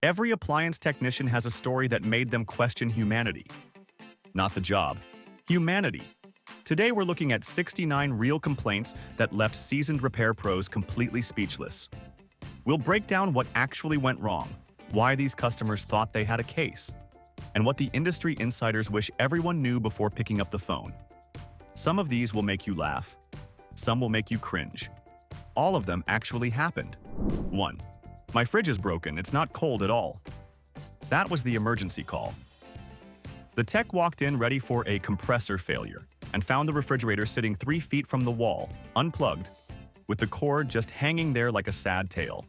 Every appliance technician has a story that made them question humanity. Not the job, humanity. Today we're looking at 69 real complaints that left seasoned repair pros completely speechless. We'll break down what actually went wrong, why these customers thought they had a case, and what the industry insiders wish everyone knew before picking up the phone. Some of these will make you laugh. Some will make you cringe. All of them actually happened. 1. My fridge is broken, it's not cold at all. That was the emergency call. The tech walked in ready for a compressor failure and found the refrigerator sitting 3 feet from the wall, unplugged, with the cord just hanging there like a sad tale.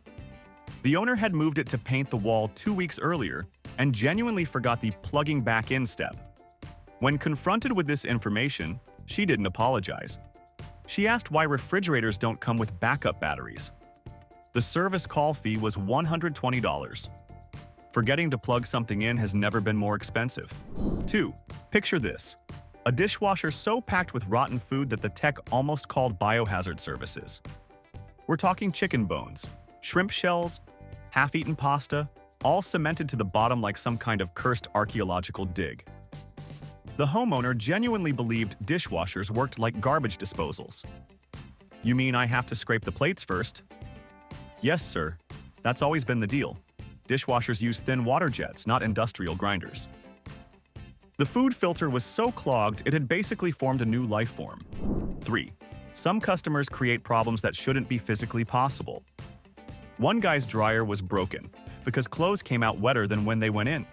The owner had moved it to paint the wall 2 weeks earlier and genuinely forgot the plugging back in step. When confronted with this information, she didn't apologize. She asked why refrigerators don't come with backup batteries. The service call fee was $120. Forgetting to plug something in has never been more expensive. 2. Picture this. A dishwasher so packed with rotten food that the tech almost called biohazard services. We're talking chicken bones, shrimp shells, half-eaten pasta, all cemented to the bottom like some kind of cursed archaeological dig. The homeowner genuinely believed dishwashers worked like garbage disposals. You mean I have to scrape the plates first? Yes, sir. That's always been the deal. Dishwashers use thin water jets, not industrial grinders. The food filter was so clogged it had basically formed a new life form. 3. Some customers create problems that shouldn't be physically possible. One guy's dryer was broken because clothes came out wetter than when they went in.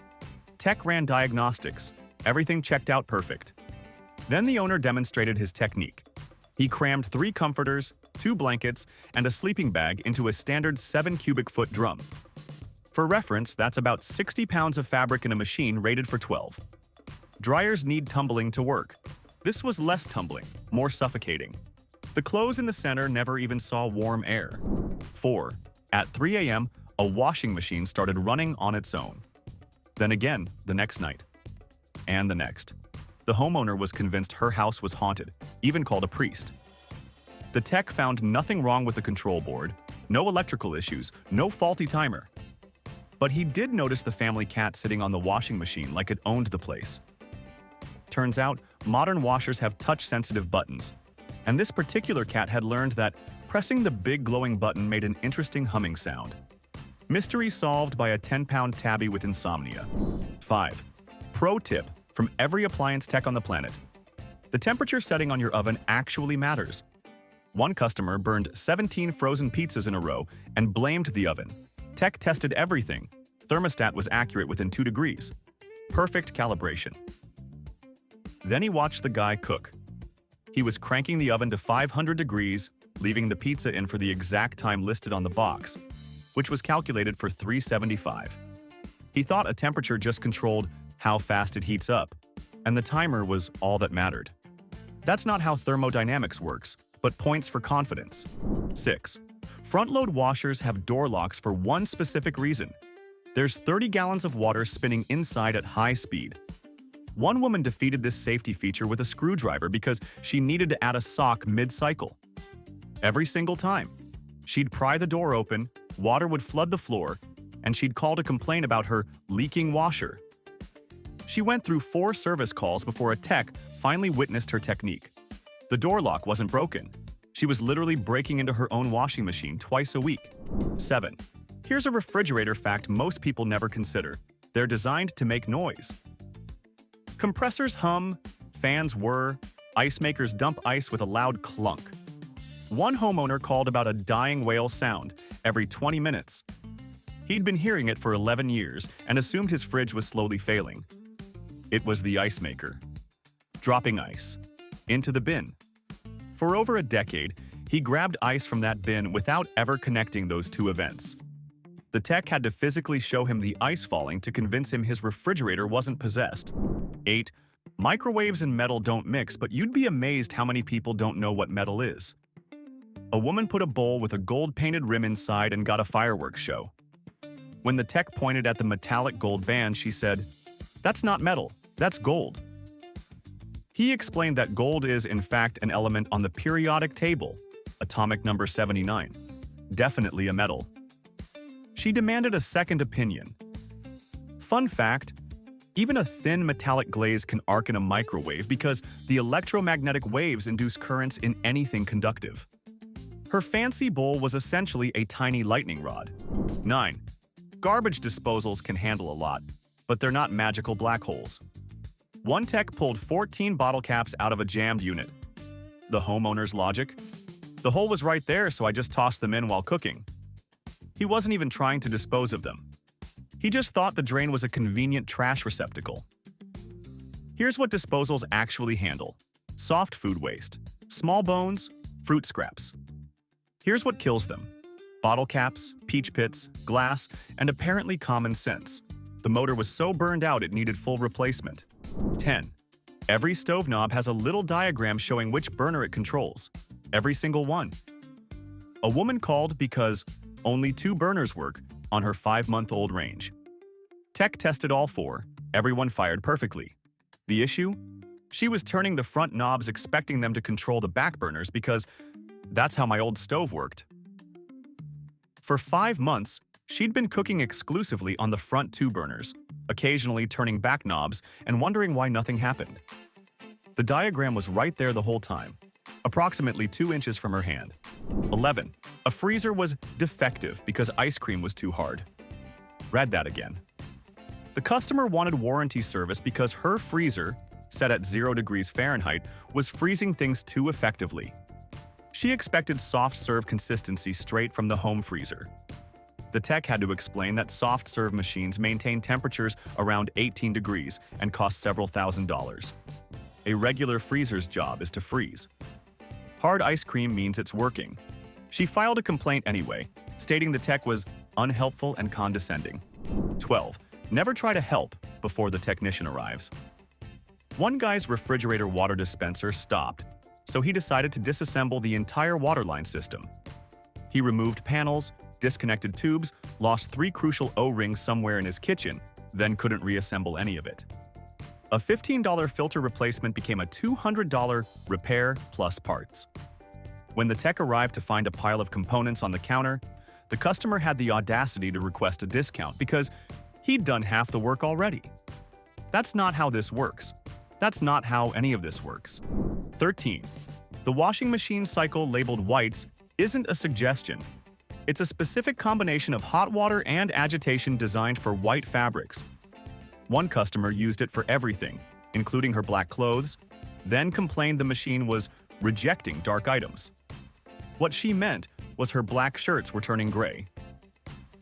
Tech ran diagnostics. Everything checked out perfect. Then the owner demonstrated his technique. He crammed 3 comforters, 2 blankets, and a sleeping bag into a standard 7 cubic foot drum. For reference, that's about 60 pounds of fabric in a machine rated for 12. Dryers need tumbling to work. This was less tumbling, more suffocating. The clothes in the center never even saw warm air. 4. At 3 a.m., a washing machine started running on its own. Then again, the next night. And the next. The homeowner was convinced her house was haunted, even called a priest. The tech found nothing wrong with the control board, no electrical issues, no faulty timer. But he did notice the family cat sitting on the washing machine like it owned the place. Turns out, modern washers have touch-sensitive buttons, and this particular cat had learned that pressing the big glowing button made an interesting humming sound. Mystery solved by a 10-pound tabby with insomnia. 5. Pro tip from every appliance tech on the planet. The temperature setting on your oven actually matters. One customer burned 17 frozen pizzas in a row and blamed the oven. Tech tested everything. Thermostat was accurate within 2 degrees. Perfect calibration. Then he watched the guy cook. He was cranking the oven to 500 degrees, leaving the pizza in for the exact time listed on the box, which was calculated for 375. He thought a temperature just controlled how fast it heats up, and the timer was all that mattered. That's not how thermodynamics works, but points for confidence. 6. Front-load washers have door locks for one specific reason. There's 30 gallons of water spinning inside at high speed. One woman defeated this safety feature with a screwdriver because she needed to add a sock mid-cycle. Every single time. She'd pry the door open, water would flood the floor, and she'd call to complain about her leaking washer. She went through 4 service calls before a tech finally witnessed her technique. The door lock wasn't broken. She was literally breaking into her own washing machine twice a week. 7. Here's a refrigerator fact most people never consider. They're designed to make noise. Compressors hum, fans whir, ice makers dump ice with a loud clunk. One homeowner called about a dying whale sound every 20 minutes. He'd been hearing it for 11 years and assumed his fridge was slowly failing. It was the ice maker. Dropping ice. Into the bin. For over a decade, he grabbed ice from that bin without ever connecting those 2 events. The tech had to physically show him the ice falling to convince him his refrigerator wasn't possessed. 8. Microwaves and metal don't mix, but you'd be amazed how many people don't know what metal is. A woman put a bowl with a gold-painted rim inside and got a fireworks show. When the tech pointed at the metallic gold band, she said, "That's not metal, that's gold." He explained that gold is, in fact, an element on the periodic table, atomic number 79. Definitely a metal. She demanded a second opinion, Fun fact, even a thin metallic glaze can arc in a microwave because the electromagnetic waves induce currents in anything conductive. Her fancy bowl was essentially a tiny lightning rod. 9. Garbage disposals can handle a lot, but they're not magical black holes. One tech pulled 14 bottle caps out of a jammed unit. The homeowner's logic? The hole was right there, so I just tossed them in while cooking. He wasn't even trying to dispose of them. He just thought the drain was a convenient trash receptacle. Here's what disposals actually handle: soft food waste, small bones, fruit scraps. Here's what kills them: bottle caps, peach pits, glass, and apparently common sense. The motor was so burned out it needed full replacement. 10. Every stove knob has a little diagram showing which burner it controls. Every single one. A woman called because only 2 burners work on her 5-month-old range. Tech tested all 4. Everyone fired perfectly. The issue? She was turning the front knobs expecting them to control the back burners because that's how my old stove worked. For 5 months, she'd been cooking exclusively on the front 2 burners, occasionally turning back knobs and wondering why nothing happened. The diagram was right there the whole time, approximately 2 inches from her hand. 11. A freezer was defective because ice cream was too hard. Read that again. The customer wanted warranty service because her freezer, set at 0 degrees Fahrenheit, was freezing things too effectively. She expected soft serve consistency straight from the home freezer. The tech had to explain that soft serve machines maintain temperatures around 18 degrees and cost several $1,000s. A regular freezer's job is to freeze. Hard ice cream means it's working. She filed a complaint anyway, stating the tech was unhelpful and condescending. 12. Never try to help before the technician arrives. One guy's refrigerator water dispenser stopped, so he decided to disassemble the entire water line system. He removed panels, disconnected tubes, lost 3 crucial O-rings somewhere in his kitchen, then couldn't reassemble any of it. A $15 filter replacement became a $200 repair plus parts. When the tech arrived to find a pile of components on the counter, the customer had the audacity to request a discount because he'd done half the work already. That's not how this works. That's not how any of this works. 13. The washing machine cycle labeled whites isn't a suggestion. It's a specific combination of hot water and agitation designed for white fabrics. One customer used it for everything, including her black clothes, then complained the machine was rejecting dark items. What she meant was her black shirts were turning gray.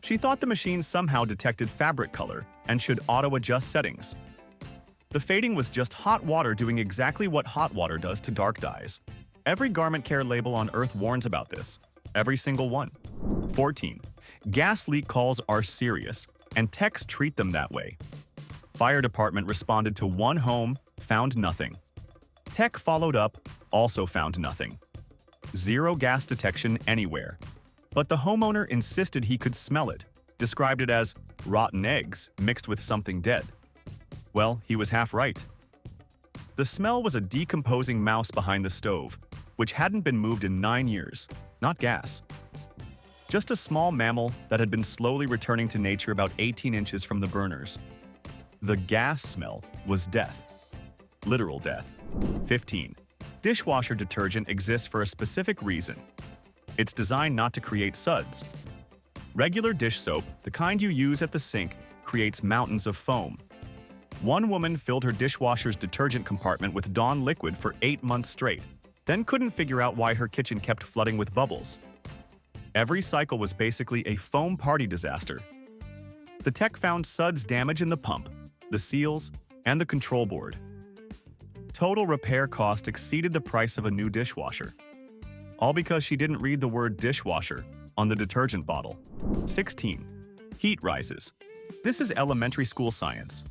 She thought the machine somehow detected fabric color and should auto-adjust settings. The fading was just hot water doing exactly what hot water does to dark dyes. Every garment care label on Earth warns about this. Every single one. 14. Gas leak calls are serious, and techs treat them that way. Fire department responded to one home, found nothing. Tech followed up, also found nothing. 0 gas detection anywhere. But the homeowner insisted he could smell it, described it as rotten eggs mixed with something dead. Well, he was half right. The smell was a decomposing mouse behind the stove, which hadn't been moved in 9 years, not gas. Just a small mammal that had been slowly returning to nature about 18 inches from the burners. The gas smell was death. Literal death. 15. Dishwasher detergent exists for a specific reason. It's designed not to create suds. Regular dish soap, the kind you use at the sink, creates mountains of foam. One woman filled her dishwasher's detergent compartment with Dawn liquid for 8 months straight, then couldn't figure out why her kitchen kept flooding with bubbles. Every cycle was basically a foam party disaster. The tech found suds damage in the pump, the seals, and the control board. Total repair cost exceeded the price of a new dishwasher. All because she didn't read the word dishwasher on the detergent bottle. 16. Heat rises. This is elementary school science.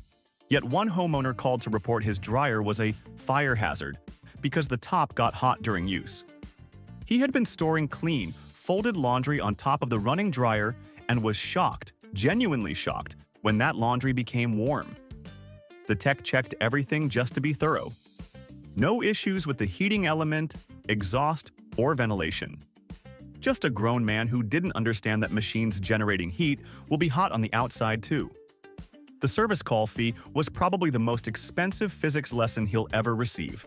Yet one homeowner called to report his dryer was a fire hazard because the top got hot during use. He had been storing clean, folded laundry on top of the running dryer and was shocked, genuinely shocked, when that laundry became warm. The tech checked everything just to be thorough. No issues with the heating element, exhaust, or ventilation. Just a grown man who didn't understand that machines generating heat will be hot on the outside too. The service call fee was probably the most expensive physics lesson he'll ever receive.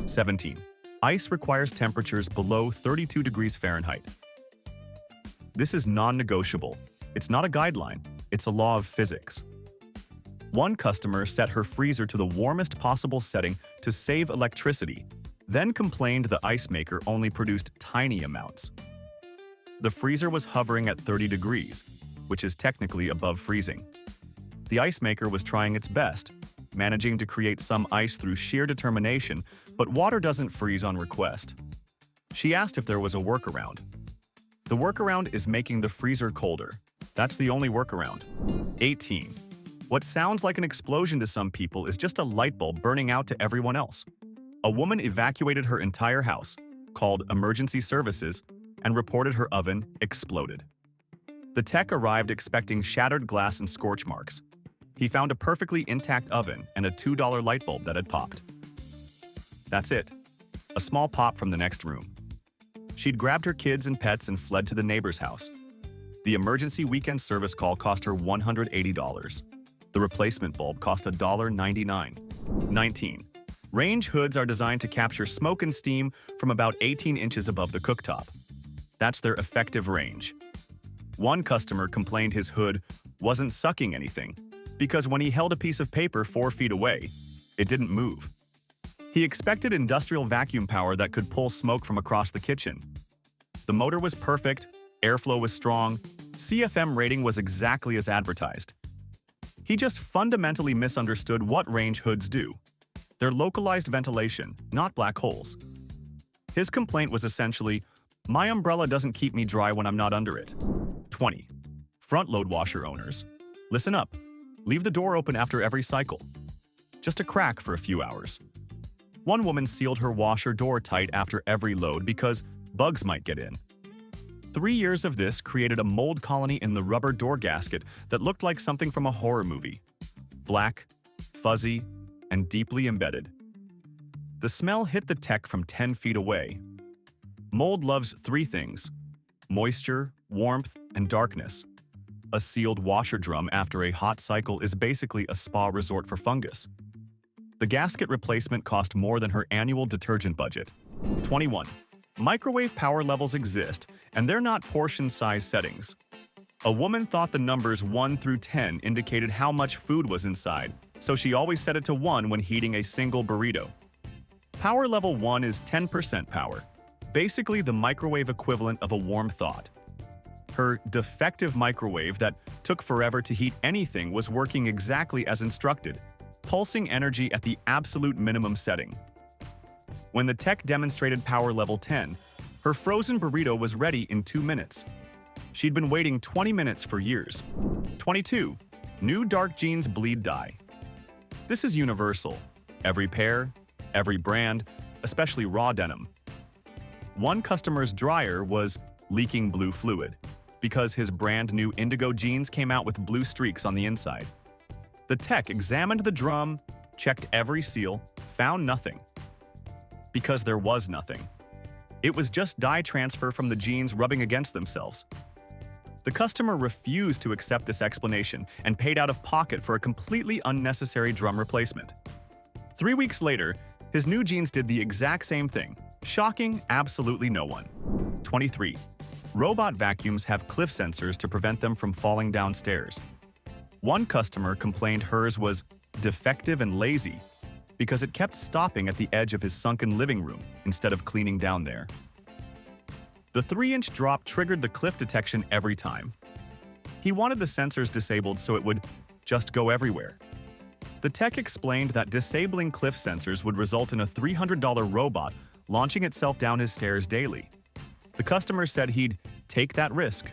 17. Ice requires temperatures below 32 degrees Fahrenheit. This is non-negotiable. It's not a guideline, it's a law of physics. One customer set her freezer to the warmest possible setting to save electricity, then complained the ice maker only produced tiny amounts. The freezer was hovering at 30 degrees, which is technically above freezing. The ice maker was trying its best, managing to create some ice through sheer determination, but water doesn't freeze on request. She asked if there was a workaround. The workaround is making the freezer colder. That's the only workaround. 18. What sounds like an explosion to some people is just a light bulb burning out to everyone else. A woman evacuated her entire house, called emergency services, and reported her oven exploded. The tech arrived expecting shattered glass and scorch marks. He found a perfectly intact oven and a $2 light bulb that had popped. That's it. A small pop from the next room. She'd grabbed her kids and pets and fled to the neighbor's house. The emergency weekend service call cost her $180. The replacement bulb cost $1.99. 19. Range hoods are designed to capture smoke and steam from about 18 inches above the cooktop. That's their effective range. One customer complained his hood wasn't sucking anything because when he held a piece of paper 4 feet away, it didn't move. He expected industrial vacuum power that could pull smoke from across the kitchen. The motor was perfect, airflow was strong, CFM rating was exactly as advertised. He just fundamentally misunderstood what range hoods do. They're localized ventilation, not black holes. His complaint was essentially, "My umbrella doesn't keep me dry when I'm not under it." 20. Front-load washer owners. Listen up. Leave the door open after every cycle. Just a crack for a few hours. One woman sealed her washer door tight after every load because bugs might get in. 3 years of this created a mold colony in the rubber door gasket that looked like something from a horror movie. Black, fuzzy, and deeply embedded. The smell hit the tech from 10 feet away. Mold loves 3 things: moisture, warmth, and darkness. A sealed washer drum after a hot cycle is basically a spa resort for fungus. The gasket replacement cost more than her annual detergent budget. 21. Microwave power levels exist, and they're not portion size settings. A woman thought the numbers 1 through 10 indicated how much food was inside, so she always set it to 1 when heating a single burrito. Power level 1 is 10% power, basically the microwave equivalent of a warm thought. Her defective microwave that took forever to heat anything was working exactly as instructed, pulsing energy at the absolute minimum setting. When the tech demonstrated power level 10, her frozen burrito was ready in 2 minutes. She'd been waiting 20 minutes for years. 22. New dark jeans bleed dye. This is universal. Every pair, every brand, especially raw denim. One customer's dryer was leaking blue fluid because his brand new indigo jeans came out with blue streaks on the inside. The tech examined the drum, checked every seal, found nothing. Because there was nothing. It was just dye transfer from the jeans rubbing against themselves. The customer refused to accept this explanation and paid out of pocket for a completely unnecessary drum replacement. 3 weeks later, his new jeans did the exact same thing, shocking absolutely no one. 23. Robot vacuums have cliff sensors to prevent them from falling downstairs. One customer complained hers was defective and lazy because it kept stopping at the edge of his sunken living room instead of cleaning down there. The 3-inch drop triggered the cliff detection every time. He wanted the sensors disabled so it would just go everywhere. The tech explained that disabling cliff sensors would result in a $300 robot launching itself down his stairs daily. The customer said he'd take that risk.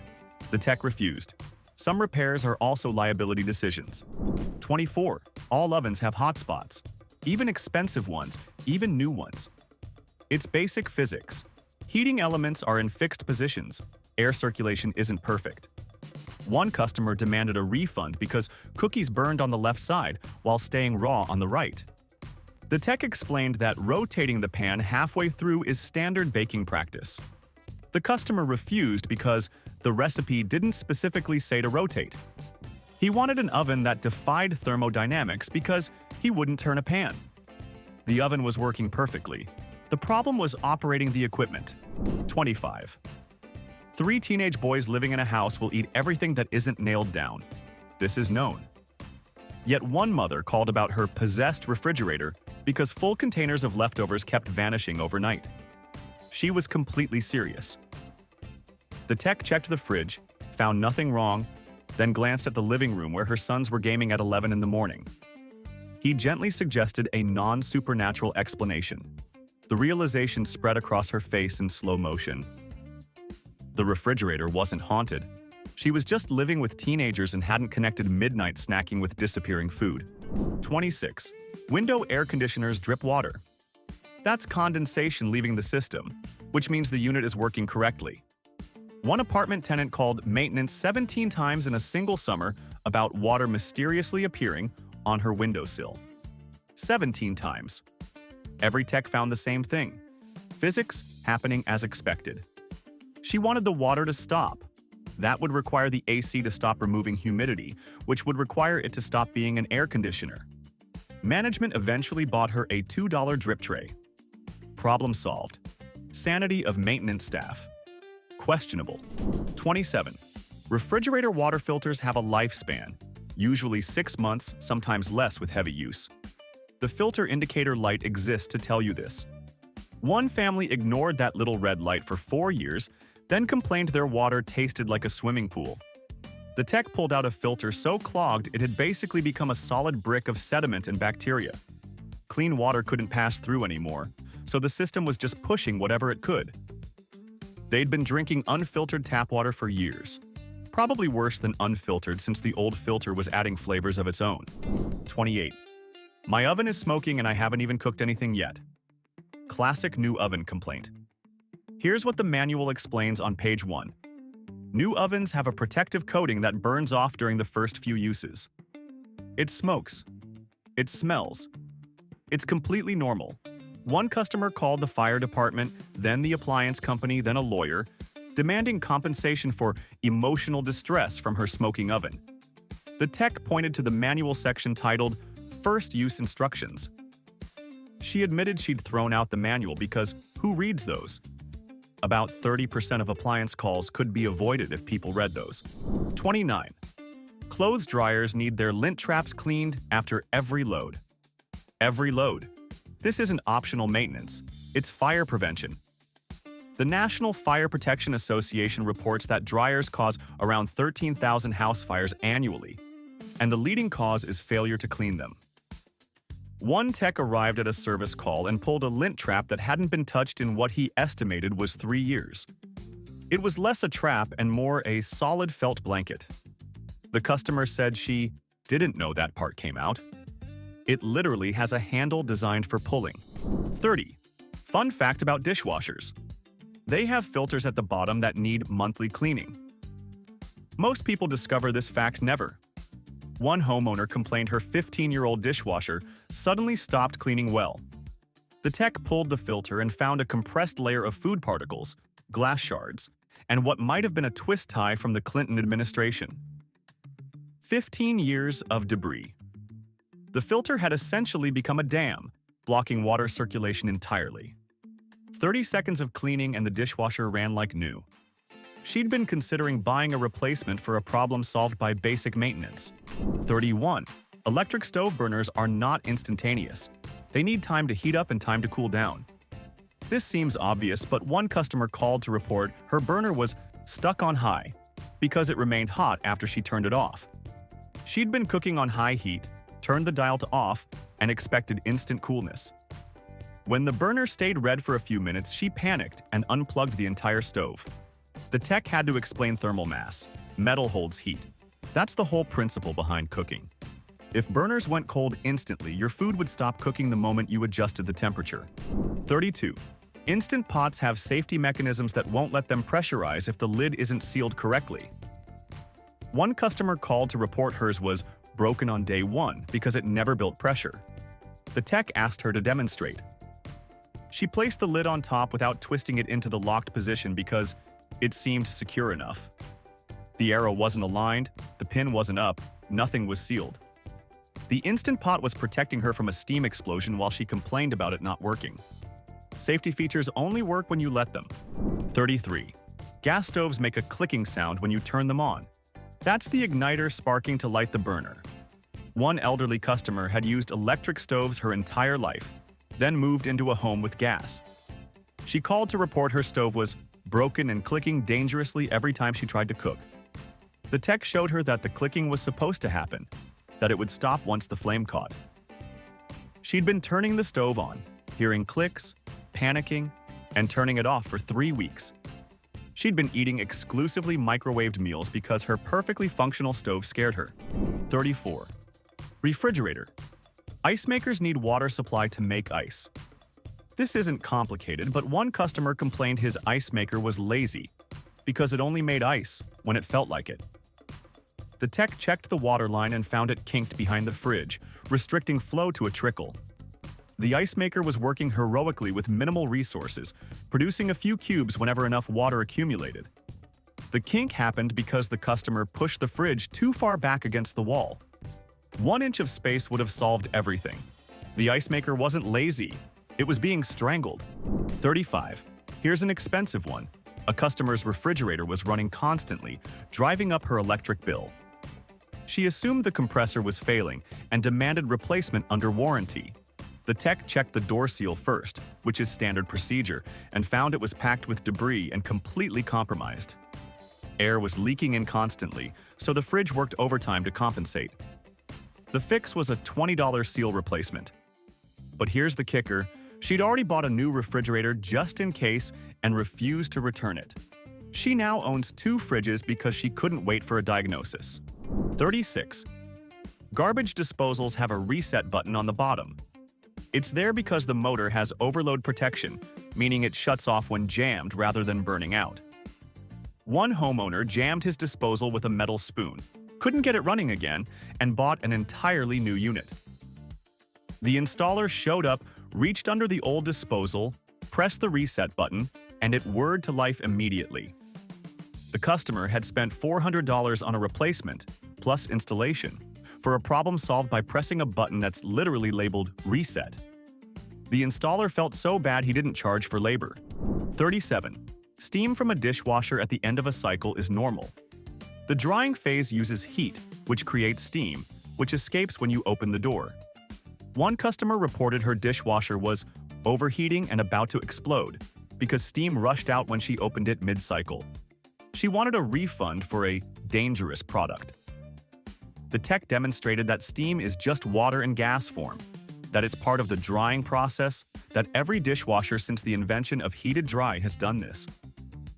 The tech refused. Some repairs are also liability decisions. 24. All ovens have hotspots. Even expensive ones, even new ones. It's basic physics. Heating elements are in fixed positions. Air circulation isn't perfect. One customer demanded a refund because cookies burned on the left side while staying raw on the right. The tech explained that rotating the pan halfway through is standard baking practice. The customer refused because the recipe didn't specifically say to rotate. He wanted an oven that defied thermodynamics because he wouldn't turn a pan. The oven was working perfectly. The problem was operating the equipment. 25. 3 teenage boys living in a house will eat everything that isn't nailed down. This is known. Yet one mother called about her possessed refrigerator because full containers of leftovers kept vanishing overnight. She was completely serious. The tech checked the fridge, found nothing wrong, then glanced at the living room where her sons were gaming at 11 in the morning. He gently suggested a non-supernatural explanation. The realization spread across her face in slow motion. The refrigerator wasn't haunted. She was just living with teenagers and hadn't connected midnight snacking with disappearing food. 26. Window air conditioners drip water. That's condensation leaving the system, which means the unit is working correctly. One apartment tenant called maintenance 17 times in a single summer about water mysteriously appearing on her windowsill. 17 times. Every tech found the same thing. Physics happening as expected. She wanted the water to stop. That would require the AC to stop removing humidity, which would require it to stop being an air conditioner. Management eventually bought her a $2 drip tray. Problem solved. Sanity of maintenance staff. Questionable. 27. Refrigerator water filters have a lifespan, usually 6 months, sometimes less with heavy use. The filter indicator light exists to tell you this. One family ignored that little red light for 4 years, then complained their water tasted like a swimming pool. The tech pulled out a filter so clogged it had basically become a solid brick of sediment and bacteria. Clean water couldn't pass through anymore, so the system was just pushing whatever it could. They'd been drinking unfiltered tap water for years. Probably worse than unfiltered since the old filter was adding flavors of its own. 28. My oven is smoking and I haven't even cooked anything yet. Classic new oven complaint. Here's what the manual explains on page 1. New ovens have a protective coating that burns off during the first few uses. It smokes. It smells. It's completely normal. One customer called the fire department, then the appliance company, then a lawyer, demanding compensation for emotional distress from her smoking oven. The tech pointed to the manual section titled First Use Instructions. She admitted she'd thrown out the manual because who reads those? About 30% of appliance calls could be avoided if people read those. 29. Clothes dryers need their lint traps cleaned after every load. Every load. This isn't optional maintenance, it's fire prevention. The National Fire Protection Association reports that dryers cause around 13,000 house fires annually, and the leading cause is failure to clean them. One tech arrived at a service call and pulled a lint trap that hadn't been touched in what he estimated was 3 years. It was less a trap and more a solid felt blanket. The customer said she didn't know that part came out. It literally has a handle designed for pulling. 30. Fun fact about dishwashers. They have filters at the bottom that need monthly cleaning. Most people discover this fact never. One homeowner complained her 15-year-old dishwasher suddenly stopped cleaning well. The tech pulled the filter and found a compressed layer of food particles, glass shards, and what might have been a twist tie from the Clinton administration. 15 years of debris. The filter had essentially become a dam, blocking water circulation entirely. 30 seconds of cleaning and the dishwasher ran like new. She'd been considering buying a replacement for a problem solved by basic maintenance. 31. Electric stove burners are not instantaneous. They need time to heat up and time to cool down. This seems obvious, but one customer called to report her burner was stuck on high because it remained hot after she turned it off. She'd been cooking on high heat, turned the dial to off, and expected instant coolness. When the burner stayed red for a few minutes, she panicked and unplugged the entire stove. The tech had to explain thermal mass. Metal holds heat. That's the whole principle behind cooking. If burners went cold instantly, your food would stop cooking the moment you adjusted the temperature. 32. Instant pots have safety mechanisms that won't let them pressurize if the lid isn't sealed correctly. One customer called to report hers was broken on day 1 because it never built pressure. The tech asked her to demonstrate. She placed the lid on top without twisting it into the locked position because it seemed secure enough. The arrow wasn't aligned, the pin wasn't up, nothing was sealed. The Instant Pot was protecting her from a steam explosion while she complained about it not working. Safety features only work when you let them. 33. Gas stoves make a clicking sound when you turn them on. That's the igniter sparking to light the burner. One elderly customer had used electric stoves her entire life, then moved into a home with gas. She called to report her stove was broken and clicking dangerously every time she tried to cook. The tech showed her that the clicking was supposed to happen, that it would stop once the flame caught. She'd been turning the stove on, hearing clicks, panicking, and turning it off for 3 weeks. She'd been eating exclusively microwaved meals because her perfectly functional stove scared her. 34. Refrigerator. Ice makers need water supply to make ice. This isn't complicated, but one customer complained his ice maker was lazy because it only made ice when it felt like it. The tech checked the water line and found it kinked behind the fridge, restricting flow to a trickle. The ice maker was working heroically with minimal resources, producing a few cubes whenever enough water accumulated. The kink happened because the customer pushed the fridge too far back against the wall. 1 inch of space would have solved everything. The ice maker wasn't lazy, it was being strangled. 35. Here's an expensive one. A customer's refrigerator was running constantly, driving up her electric bill. She assumed the compressor was failing and demanded replacement under warranty. The tech checked the door seal first, which is standard procedure, and found it was packed with debris and completely compromised. Air was leaking in constantly, so the fridge worked overtime to compensate. The fix was a $20 seal replacement. But here's the kicker, she'd already bought a new refrigerator just in case and refused to return it. She now owns 2 fridges because she couldn't wait for a diagnosis. 36. Garbage disposals have a reset button on the bottom. It's there because the motor has overload protection, meaning it shuts off when jammed rather than burning out. One homeowner jammed his disposal with a metal spoon, couldn't get it running again, and bought an entirely new unit. The installer showed up, reached under the old disposal, pressed the reset button, and it whirred to life immediately. The customer had spent $400 on a replacement, plus installation, for a problem solved by pressing a button that's literally labeled Reset. The installer felt so bad he didn't charge for labor. 37. Steam from a dishwasher at the end of a cycle is normal. The drying phase uses heat, which creates steam, which escapes when you open the door. One customer reported her dishwasher was overheating and about to explode because steam rushed out when she opened it mid-cycle. She wanted a refund for a dangerous product. The tech demonstrated that steam is just water in gas form, that it's part of the drying process, that every dishwasher since the invention of heated dry has done this.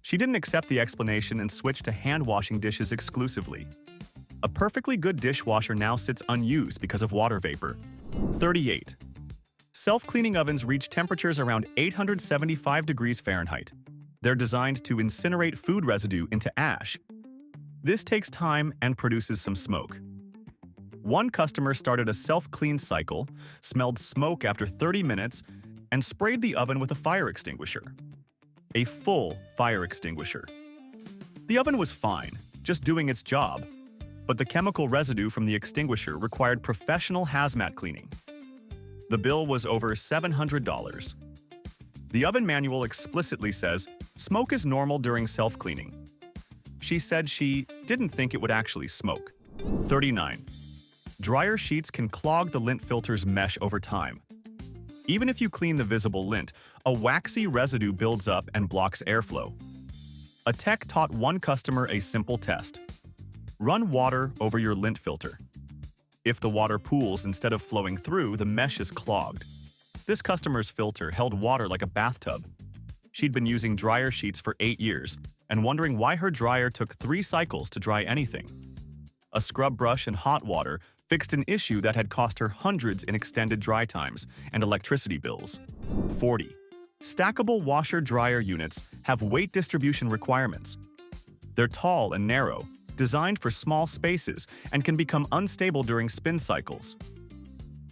She didn't accept the explanation and switched to hand-washing dishes exclusively. A perfectly good dishwasher now sits unused because of water vapor. 38. Self-cleaning ovens reach temperatures around 875 degrees Fahrenheit. They're designed to incinerate food residue into ash. This takes time and produces some smoke. One customer started a self-clean cycle, smelled smoke after 30 minutes, and sprayed the oven with a fire extinguisher. A full fire extinguisher. The oven was fine, just doing its job, but the chemical residue from the extinguisher required professional hazmat cleaning. The bill was over $700. The oven manual explicitly says, smoke is normal during self-cleaning. She said she didn't think it would actually smoke. 39. Dryer sheets can clog the lint filter's mesh over time. Even if you clean the visible lint, a waxy residue builds up and blocks airflow. A tech taught one customer a simple test. Run water over your lint filter. If the water pools instead of flowing through, the mesh is clogged. This customer's filter held water like a bathtub. She'd been using dryer sheets for 8 years and wondering why her dryer took 3 cycles to dry anything. A scrub brush and hot water fixed an issue that had cost her hundreds in extended dry times and electricity bills. 40. Stackable washer-dryer units have weight distribution requirements. They're tall and narrow, designed for small spaces, and can become unstable during spin cycles.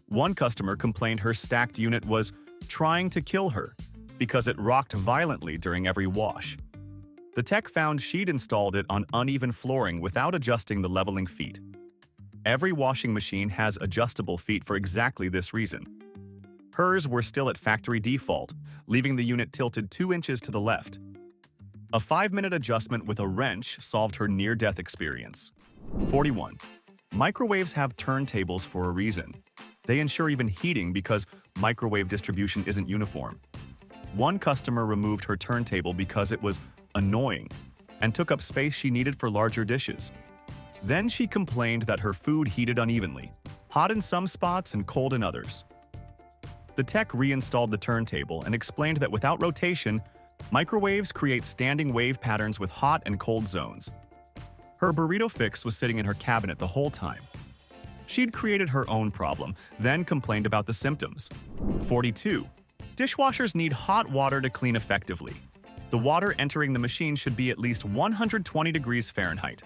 One customer complained her stacked unit was trying to kill her because it rocked violently during every wash. The tech found she'd installed it on uneven flooring without adjusting the leveling feet. Every washing machine has adjustable feet for exactly this reason. Hers were still at factory default, leaving the unit tilted 2 inches to the left. A 5-minute adjustment with a wrench solved her near-death experience. 41. Microwaves have turntables for a reason. They ensure even heating because microwave distribution isn't uniform. One customer removed her turntable because it was annoying and took up space she needed for larger dishes. Then she complained that her food heated unevenly, hot in some spots and cold in others. The tech reinstalled the turntable and explained that without rotation, microwaves create standing wave patterns with hot and cold zones. Her burrito fix was sitting in her cabinet the whole time. She'd created her own problem, then complained about the symptoms. 42. Dishwashers need hot water to clean effectively. The water entering the machine should be at least 120 degrees Fahrenheit.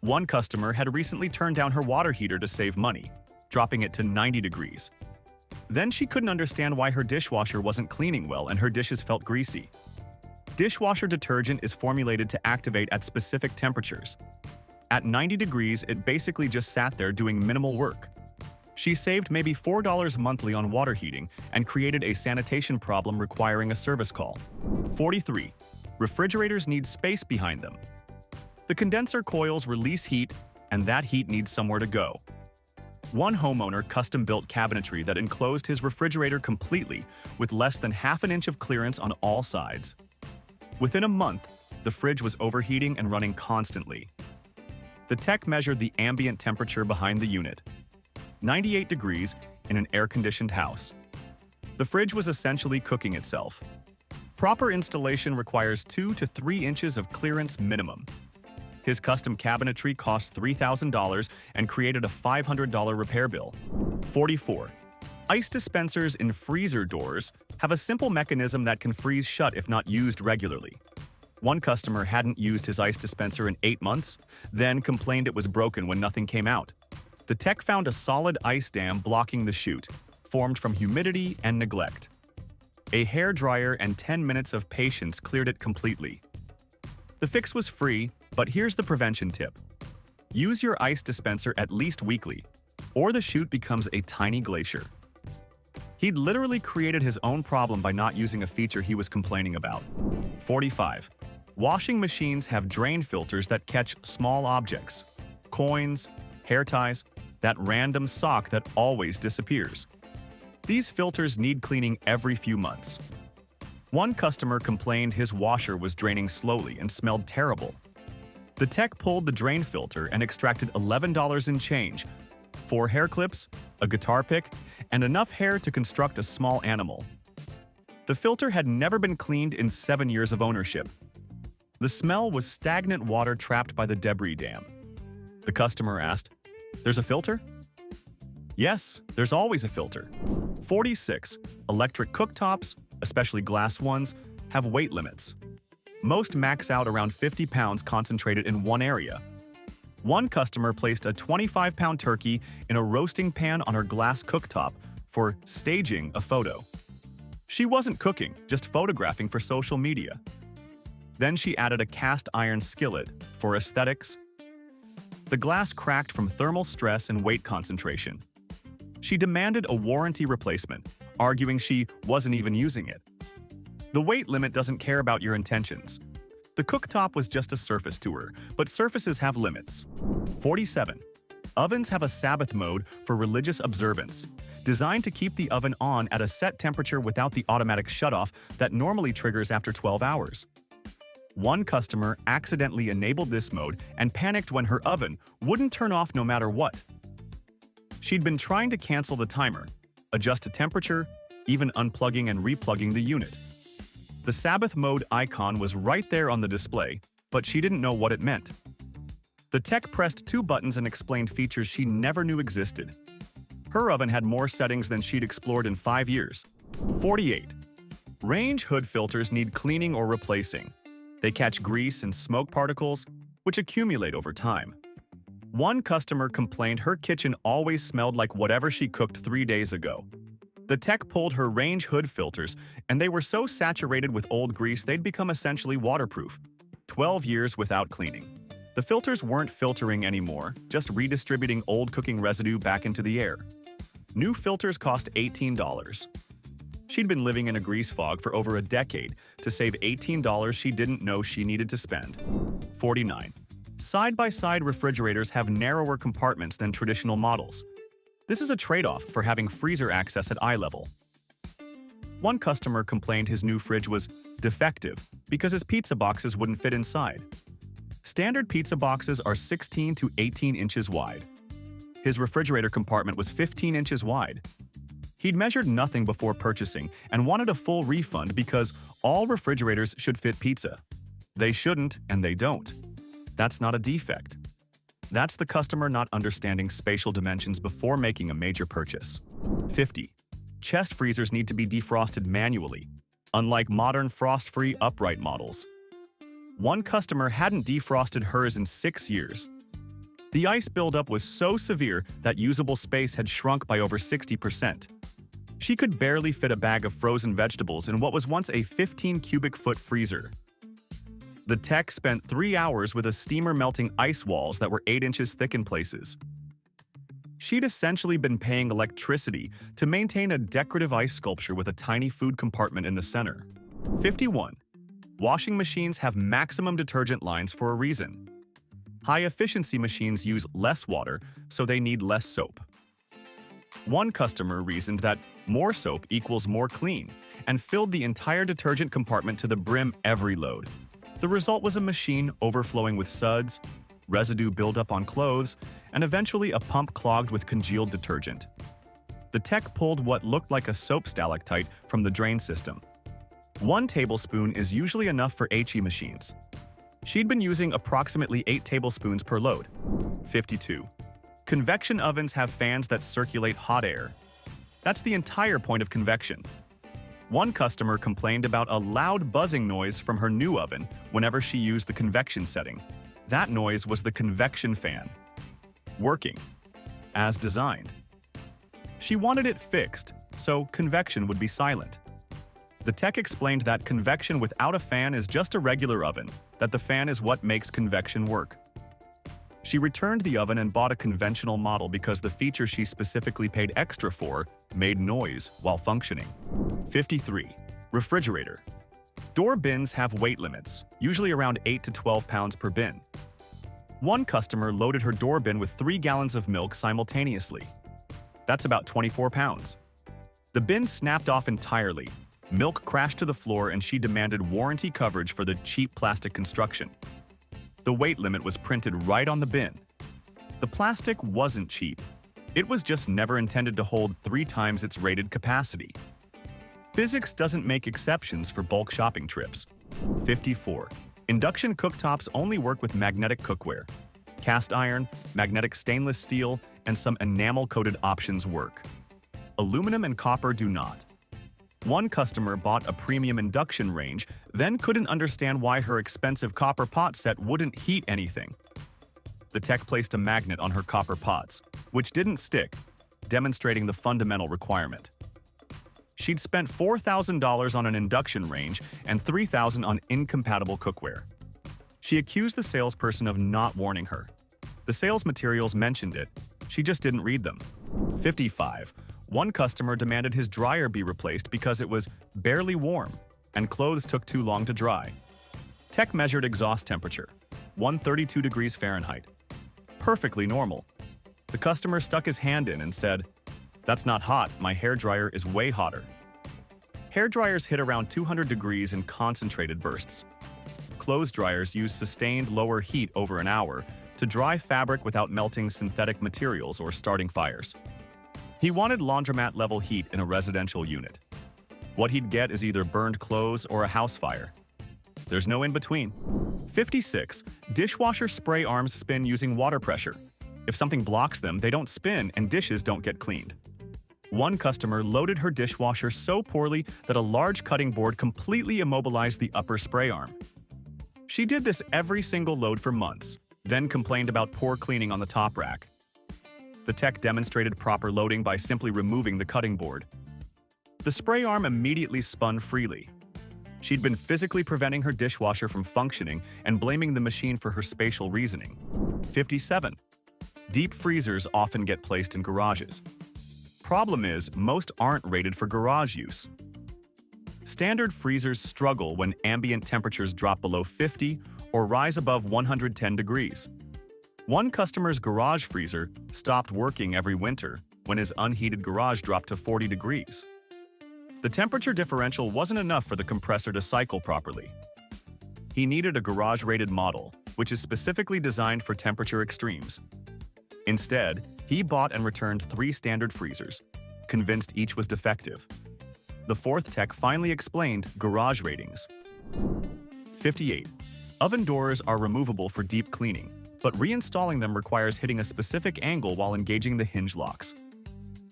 One customer had recently turned down her water heater to save money, dropping it to 90 degrees. Then she couldn't understand why her dishwasher wasn't cleaning well and her dishes felt greasy. Dishwasher detergent is formulated to activate at specific temperatures. At 90 degrees, it basically just sat there doing minimal work. She saved maybe $4 monthly on water heating and created a sanitation problem requiring a service call. 43. Refrigerators need space behind them. The condenser coils release heat, and that heat needs somewhere to go. One homeowner custom-built cabinetry that enclosed his refrigerator completely with less than half an inch of clearance on all sides. Within a month, the fridge was overheating and running constantly. The tech measured the ambient temperature behind the unit, 98 degrees in an air-conditioned house. The fridge was essentially cooking itself. Proper installation requires 2 to 3 inches of clearance minimum. His custom cabinetry cost $3,000 and created a $500 repair bill. 44. Ice dispensers in freezer doors have a simple mechanism that can freeze shut if not used regularly. One customer hadn't used his ice dispenser in 8 months, then complained it was broken when nothing came out. The tech found a solid ice dam blocking the chute, formed from humidity and neglect. A hairdryer and 10 minutes of patience cleared it completely. The fix was free, but here's the prevention tip. Use your ice dispenser at least weekly, or the chute becomes a tiny glacier. He'd literally created his own problem by not using a feature he was complaining about. 45. Washing machines have drain filters that catch small objects, coins, hair ties, that random sock that always disappears. These filters need cleaning every few months. One customer complained his washer was draining slowly and smelled terrible. The tech pulled the drain filter and extracted $11 in change, 4 hair clips, a guitar pick, and enough hair to construct a small animal. The filter had never been cleaned in 7 years of ownership. The smell was stagnant water trapped by the debris dam. The customer asked, "There's a filter?" Yes, there's always a filter. 46. Electric cooktops, especially glass ones, have weight limits. Most max out around 50 pounds concentrated in one area. One customer placed a 25-pound turkey in a roasting pan on her glass cooktop for staging a photo. She wasn't cooking, just photographing for social media. Then she added a cast iron skillet for aesthetics. The glass cracked from thermal stress and weight concentration. She demanded a warranty replacement, arguing she wasn't even using it. The weight limit doesn't care about your intentions. The cooktop was just a surface to her, but surfaces have limits. 47. Ovens have a Sabbath mode for religious observance, designed to keep the oven on at a set temperature without the automatic shutoff that normally triggers after 12 hours. One customer accidentally enabled this mode and panicked when her oven wouldn't turn off no matter what. She'd been trying to cancel the timer, adjust the temperature, even unplugging and replugging the unit. The Sabbath mode icon was right there on the display, but she didn't know what it meant. The tech pressed 2 buttons and explained features she never knew existed. Her oven had more settings than she'd explored in 5 years. 48. Range hood filters need cleaning or replacing. They catch grease and smoke particles, which accumulate over time. One customer complained her kitchen always smelled like whatever she cooked 3 days ago. The tech pulled her range hood filters, and they were so saturated with old grease they'd become essentially waterproof. 12 years without cleaning. The filters weren't filtering anymore, just redistributing old cooking residue back into the air. New filters cost $18. She'd been living in a grease fog for over a decade to save $18 she didn't know she needed to spend. 49. Side-by-side refrigerators have narrower compartments than traditional models. This is a trade-off for having freezer access at eye level. One customer complained his new fridge was defective because his pizza boxes wouldn't fit inside. Standard pizza boxes are 16 to 18 inches wide. His refrigerator compartment was 15 inches wide. He'd measured nothing before purchasing and wanted a full refund because all refrigerators should fit pizza. They shouldn't, and they don't. That's not a defect. That's the customer not understanding spatial dimensions before making a major purchase. 50. Chest freezers need to be defrosted manually, unlike modern frost-free upright models. One customer hadn't defrosted hers in 6 years. The ice buildup was so severe that usable space had shrunk by over 60%. She could barely fit a bag of frozen vegetables in what was once a 15 cubic foot freezer. The tech spent 3 hours with a steamer melting ice walls that were 8 inches thick in places. She'd essentially been paying electricity to maintain a decorative ice sculpture with a tiny food compartment in the center. 51. Washing machines have maximum detergent lines for a reason. High-efficiency machines use less water, so they need less soap. One customer reasoned that more soap equals more clean and filled the entire detergent compartment to the brim every load. The result was a machine overflowing with suds, residue buildup on clothes, and eventually a pump clogged with congealed detergent. The tech pulled what looked like a soap stalactite from the drain system. 1 tablespoon is usually enough for HE machines. She'd been using approximately 8 tablespoons per load. 52. Convection ovens have fans that circulate hot air. That's the entire point of convection. One customer complained about a loud buzzing noise from her new oven whenever she used the convection setting. That noise was the convection fan. Working. As designed. She wanted it fixed, so convection would be silent. The tech explained that convection without a fan is just a regular oven, that the fan is what makes convection work. She returned the oven and bought a conventional model because the feature she specifically paid extra for made noise while functioning. 53. Refrigerator. Door bins have weight limits, usually around 8 to 12 pounds per bin. One customer loaded her door bin with 3 gallons of milk simultaneously. That's about 24 pounds. The bin snapped off entirely. Milk crashed to the floor and she demanded warranty coverage for the cheap plastic construction. The weight limit was printed right on the bin. The plastic wasn't cheap. It was just never intended to hold 3 times its rated capacity. Physics doesn't make exceptions for bulk shopping trips. 54. Induction cooktops only work with magnetic cookware. Cast iron, magnetic stainless steel, and some enamel-coated options work. Aluminum and copper do not. One customer bought a premium induction range, then couldn't understand why her expensive copper pot set wouldn't heat anything. The tech placed a magnet on her copper pots, which didn't stick, demonstrating the fundamental requirement. She'd spent $4,000 on an induction range and $3,000 on incompatible cookware. She accused the salesperson of not warning her. The sales materials mentioned it. She just didn't read them. 55. One customer demanded his dryer be replaced because it was barely warm and clothes took too long to dry. Tech measured exhaust temperature, 132 degrees Fahrenheit. Perfectly normal. The customer stuck his hand in and said, "That's not hot, my hairdryer is way hotter." Hairdryers hit around 200 degrees in concentrated bursts. Clothes dryers use sustained lower heat over an hour to dry fabric without melting synthetic materials or starting fires. He wanted laundromat-level heat in a residential unit. What he'd get is either burned clothes or a house fire. There's no in-between. 56. Dishwasher spray arms spin using water pressure. If something blocks them, they don't spin and dishes don't get cleaned. One customer loaded her dishwasher so poorly that a large cutting board completely immobilized the upper spray arm. She did this every single load for months, then complained about poor cleaning on the top rack. The tech demonstrated proper loading by simply removing the cutting board. The spray arm immediately spun freely. She'd been physically preventing her dishwasher from functioning and blaming the machine for her spatial reasoning. 57. Deep freezers often get placed in garages. Problem is, most aren't rated for garage use. Standard freezers struggle when ambient temperatures drop below 50 or rise above 110 degrees. One customer's garage freezer stopped working every winter when his unheated garage dropped to 40 degrees. The temperature differential wasn't enough for the compressor to cycle properly. He needed a garage-rated model, which is specifically designed for temperature extremes. Instead, he bought and returned 3 standard freezers, convinced each was defective. The fourth tech finally explained garage ratings. 58. Oven doors are removable for deep cleaning, but reinstalling them requires hitting a specific angle while engaging the hinge locks.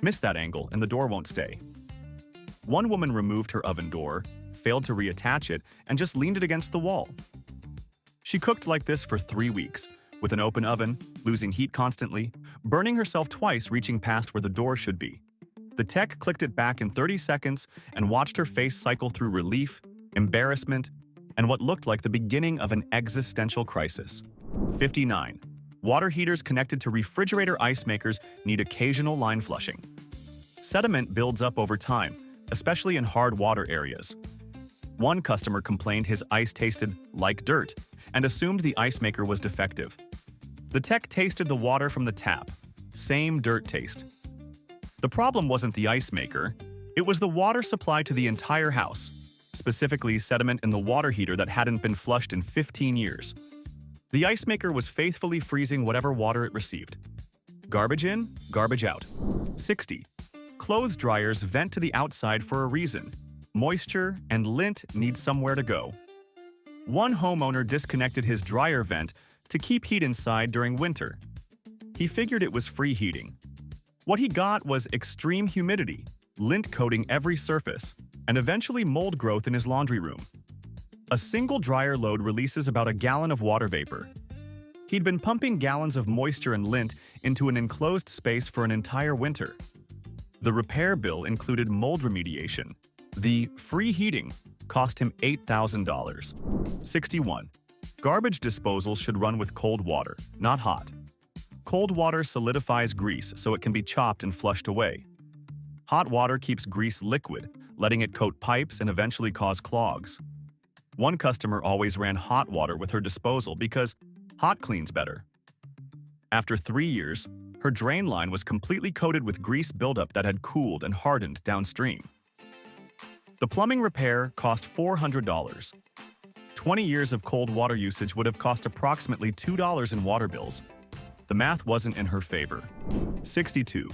Miss that angle and the door won't stay. One woman removed her oven door, failed to reattach it, and just leaned it against the wall. She cooked like this for 3 weeks, with an open oven, losing heat constantly, burning herself twice reaching past where the door should be. The tech clicked it back in 30 seconds and watched her face cycle through relief, embarrassment, and what looked like the beginning of an existential crisis. 59. Water heaters connected to refrigerator ice makers need occasional line flushing. Sediment builds up over time, especially in hard water areas. One customer complained his ice tasted like dirt and assumed the ice maker was defective. The tech tasted the water from the tap. Same dirt taste. The problem wasn't the ice maker, it was the water supply to the entire house, specifically sediment in the water heater that hadn't been flushed in 15 years. The ice maker was faithfully freezing whatever water it received. Garbage in, garbage out. 60. Clothes dryers vent to the outside for a reason. Moisture and lint need somewhere to go. One homeowner disconnected his dryer vent to keep heat inside during winter. He figured it was free heating. What he got was extreme humidity, lint coating every surface, and eventually mold growth in his laundry room. A single dryer load releases about a gallon of water vapor. He'd been pumping gallons of moisture and lint into an enclosed space for an entire winter. The repair bill included mold remediation. The free heating cost him $8,000. 61. Garbage disposal should run with cold water, not hot. Cold water solidifies grease so it can be chopped and flushed away. Hot water keeps grease liquid, letting it coat pipes and eventually cause clogs. One customer always ran hot water with her disposal because hot cleans better. After 3 years, her drain line was completely coated with grease buildup that had cooled and hardened downstream. The plumbing repair cost $400. 20 years of cold water usage would have cost approximately $2 in water bills. The math wasn't in her favor. 62.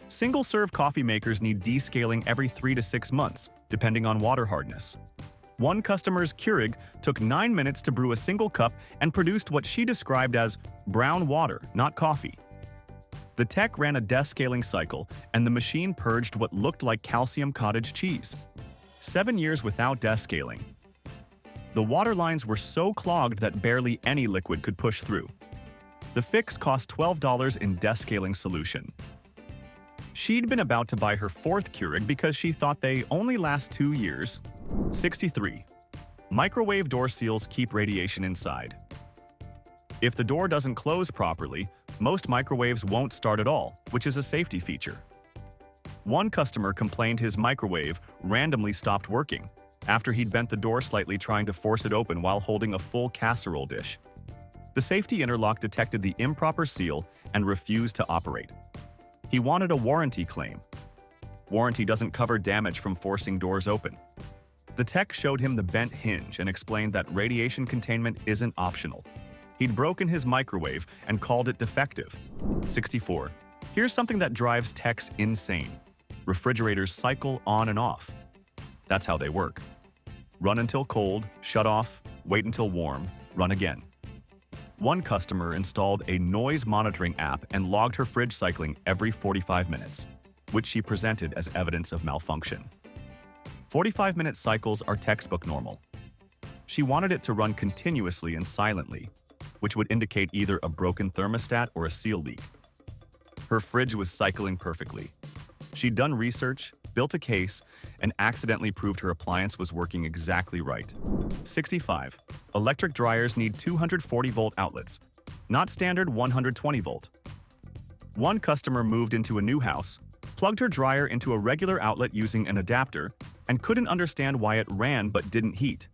Single-serve coffee makers need descaling every 3 to 6 months, depending on water hardness. One customer's Keurig took 9 minutes to brew a single cup and produced what she described as brown water, not coffee. The tech ran a descaling cycle, and the machine purged what looked like calcium cottage cheese. 7 years without descaling. The water lines were so clogged that barely any liquid could push through. The fix cost $12 in descaling solution. She'd been about to buy her 4th Keurig because she thought they only last 2 years. 63. Microwave door seals keep radiation inside. If the door doesn't close properly, most microwaves won't start at all, which is a safety feature. One customer complained his microwave randomly stopped working after he'd bent the door slightly trying to force it open while holding a full casserole dish. The safety interlock detected the improper seal and refused to operate. He wanted a warranty claim. Warranty doesn't cover damage from forcing doors open. The tech showed him the bent hinge and explained that radiation containment isn't optional. He'd broken his microwave and called it defective. 64. Here's something that drives techs insane. Refrigerators cycle on and off. That's how they work. Run until cold, shut off, wait until warm, run again. One customer installed a noise monitoring app and logged her fridge cycling every 45 minutes, which she presented as evidence of malfunction. 45-minute cycles are textbook normal. She wanted it to run continuously and silently, which would indicate either a broken thermostat or a seal leak. Her fridge was cycling perfectly. She'd done research, built a case and accidentally proved her appliance was working exactly right. 65. Electric dryers need 240-volt outlets, not standard 120-volt. One customer moved into a new house, plugged her dryer into a regular outlet using an adapter, and couldn't understand why it ran but didn't heat.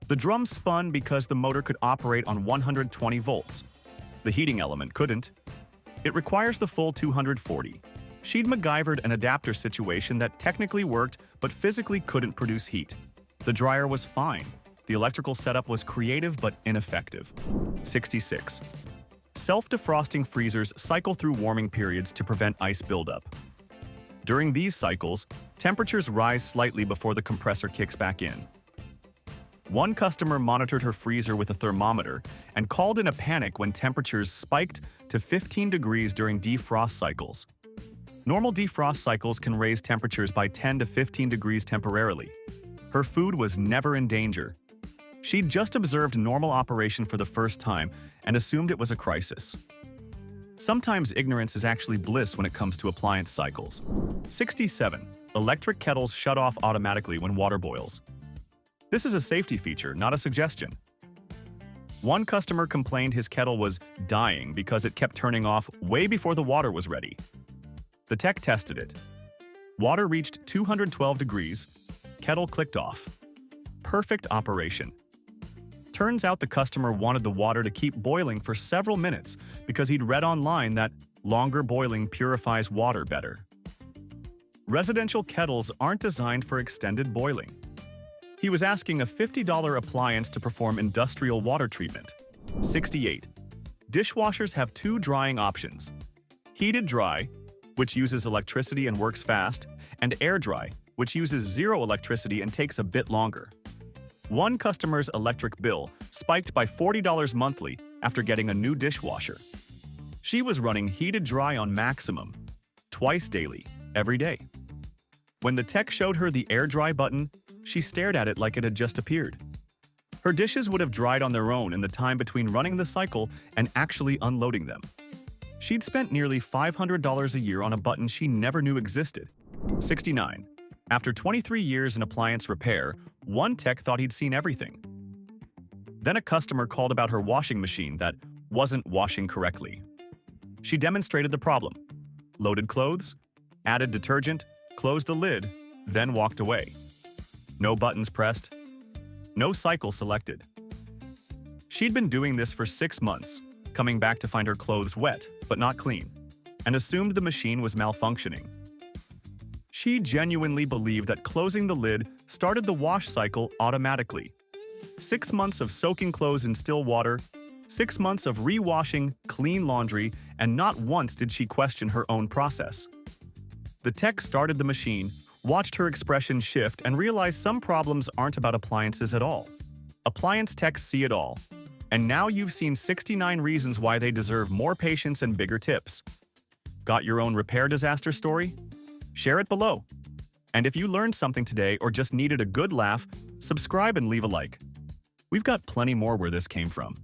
The drum spun because the motor could operate on 120 volts. The heating element couldn't. It requires the full 240. She'd MacGyvered an adapter situation that technically worked but physically couldn't produce heat. The dryer was fine. The electrical setup was creative but ineffective. 66. Self-defrosting freezers cycle through warming periods to prevent ice buildup. During these cycles, temperatures rise slightly before the compressor kicks back in. One customer monitored her freezer with a thermometer and called in a panic when temperatures spiked to 15 degrees during defrost cycles. Normal defrost cycles can raise temperatures by 10 to 15 degrees temporarily. Her food was never in danger. She'd just observed normal operation for the first time and assumed it was a crisis. Sometimes ignorance is actually bliss when it comes to appliance cycles. 67. Electric kettles shut off automatically when water boils. This is a safety feature, not a suggestion. One customer complained his kettle was dying because it kept turning off way before the water was ready. The tech tested it. Water reached 212 degrees, kettle clicked off. Perfect operation. Turns out the customer wanted the water to keep boiling for several minutes because he'd read online that longer boiling purifies water better. Residential kettles aren't designed for extended boiling. He was asking a $50 appliance to perform industrial water treatment. 68. Dishwashers have two drying options: heated dry, which uses electricity and works fast, and air dry, which uses zero electricity and takes a bit longer. One customer's electric bill spiked by $40 monthly after getting a new dishwasher. She was running heated dry on maximum, twice daily, every day. When the tech showed her the air dry button, she stared at it like it had just appeared. Her dishes would have dried on their own in the time between running the cycle and actually unloading them. She'd spent nearly $500 a year on a button she never knew existed. 69. After 23 years in appliance repair, one tech thought he'd seen everything. Then a customer called about her washing machine that wasn't washing correctly. She demonstrated the problem, loaded clothes, added detergent, closed the lid, then walked away. No buttons pressed, no cycle selected. She'd been doing this for 6 months, coming back to find her clothes wet but not clean, and assumed the machine was malfunctioning. She genuinely believed that closing the lid started the wash cycle automatically. 6 months of soaking clothes in still water, 6 months of re-washing clean laundry, and not once did she question her own process. The tech started the machine, watched her expression shift, and realized some problems aren't about appliances at all. Appliance techs see it all. And now you've seen 69 reasons why they deserve more patience and bigger tips. Got your own repair disaster story? Share it below. And if you learned something today or just needed a good laugh, subscribe and leave a like. We've got plenty more where this came from.